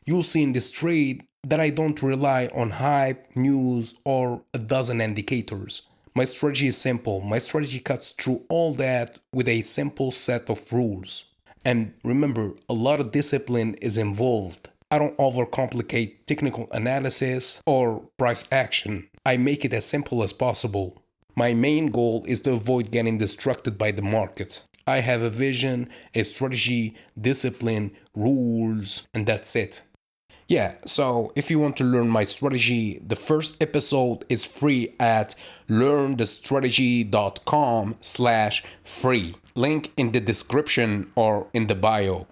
You'll see in this trade that I don't rely on hype, news, or a dozen indicators. My strategy is simple. My strategy cuts through all that with a simple set of rules. And remember, a lot of discipline is involved. I don't overcomplicate technical analysis or price action. I make it as simple as possible. My main goal is to avoid getting distracted by the market. I have a vision, a strategy, discipline, rules, and that's it. Yeah, so if you want to learn my strategy, the first episode is free at learnthestrategy.com/free. Link in the description or in the bio.